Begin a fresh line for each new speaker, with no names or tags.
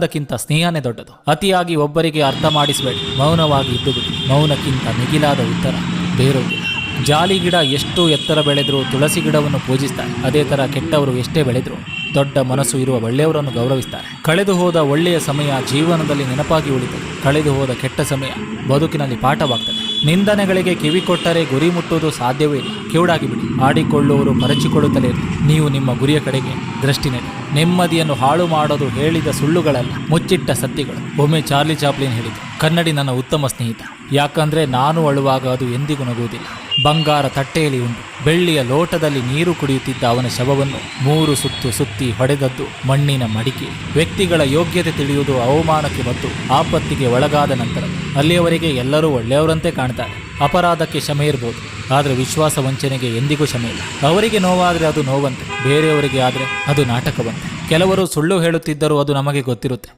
ಅದಕ್ಕಿಂತ ಸ್ನೇಹನೇ ದೊಡ್ಡದು. ಅತಿಯಾಗಿ ಒಬ್ಬರಿಗೆ ಅರ್ಥ ಮಾಡಿಸಬೇಡಿ, ಮೌನವಾಗಿ ಇದ್ದು ಬಿಡಿ. ಮೌನಕ್ಕಿಂತ ಮಿಗಿಲಾದ ಉತ್ತರ ಬೇರೊಂದಿಲ್ಲ. ಜಾಲಿ ಗಿಡ ಎಷ್ಟು ಎತ್ತರ ಬೆಳೆದರೂ ತುಳಸಿ ಗಿಡವನ್ನು ಪೂಜಿಸ್ತಾರೆ. ಅದೇ ತರ ಕೆಟ್ಟವರು ಎಷ್ಟೇ ಬೆಳೆದ್ರು ದೊಡ್ಡ ಮನಸ್ಸು ಇರುವ ಒಳ್ಳೆಯವರನ್ನು ಗೌರವಿಸ್ತಾರೆ. ಕಳೆದು ಹೋದ ಒಳ್ಳೆಯ ಸಮಯ ಜೀವನದಲ್ಲಿ ನೆನಪಾಗಿ ಉಳಿತದೆ. ಕಳೆದು ಹೋದ ಕೆಟ್ಟ ಸಮಯ ಬದುಕಿನಲ್ಲಿ ಪಾಠವಾಗ್ತದೆ. ನಿಂದನೆಗಳಿಗೆ ಕಿವಿ ಕೊಟ್ಟರೆ ಗುರಿ ಮುಟ್ಟುವುದು ಸಾಧ್ಯವೇ ಇಲ್ಲ. ಕಿವುಡಾಗಿ ಬಿಡಿ. ಆಡಿಕೊಳ್ಳುವವರು ಪರಚಿಕೊಳ್ಳುತ್ತಲೇ ಇರಲಿ. ನೀವು ನಿಮ್ಮ ಗುರಿಯ ಕಡೆಗೆ ದೃಷ್ಟಿ ನೆಡಿ. ನೆಮ್ಮದಿಯನ್ನು ಹಾಳು ಮಾಡೋದು ಹೇಳಿದ ಸುಳ್ಳುಗಳಲ್ಲ, ಮುಚ್ಚಿಟ್ಟ ಸತ್ಯಗಳು. ಒಮ್ಮೆ ಚಾರ್ಲಿ ಚಾಪ್ಲಿನ್ ಹೇಳಿತು, ಕನ್ನಡಿ ನನ್ನ ಉತ್ತಮ ಸ್ನೇಹಿತ, ಯಾಕಂದ್ರೆ ನಾನು ಅಳುವಾಗ ಅದು ಎಂದಿಗೂ ನಗುವುದಿಲ್ಲ. ಬಂಗಾರ ತಟ್ಟೆಯಲ್ಲಿ ಉಂಟು, ಬೆಳ್ಳಿಯ ಲೋಟದಲ್ಲಿ ನೀರು ಕುಡಿಯುತ್ತಿದ್ದ ಅವನ ಶವವನ್ನು 3 ಸುತ್ತು ಸುತ್ತಿ ಹೊಡೆದದ್ದು ಮಣ್ಣಿನ ಮಡಿಕೆ. ವ್ಯಕ್ತಿಗಳ ಯೋಗ್ಯತೆ ತಿಳಿಯುವುದು ಅವಮಾನಕ್ಕೆ ಮತ್ತು ಆಪತ್ತಿಗೆ ಒಳಗಾದ ನಂತರ. ಅಲ್ಲಿಯವರೆಗೆ ಎಲ್ಲರೂ ಒಳ್ಳೆಯವರಂತೆ ಕಾಣ್ತಾರೆ. ಅಪರಾಧಕ್ಕೆ ಕ್ಷಮೆ ಇರಬಹುದು, ಆದರೆ ವಿಶ್ವಾಸ ವಂಚನೆಗೆ ಎಂದಿಗೂ ಕ್ಷಮೆ ಇಲ್ಲ. ಅವರಿಗೆ ನೋವಾದರೆ ಅದು ನೋವಂತೆ, ಬೇರೆಯವರಿಗೆ ಆದರೆ ಅದು ನಾಟಕವಂತೆ. ಕೆಲವರು ಸುಳ್ಳು ಹೇಳುತ್ತಿದ್ದರೂ ಅದು ನಮಗೆ ಗೊತ್ತಿರುತ್ತೆ.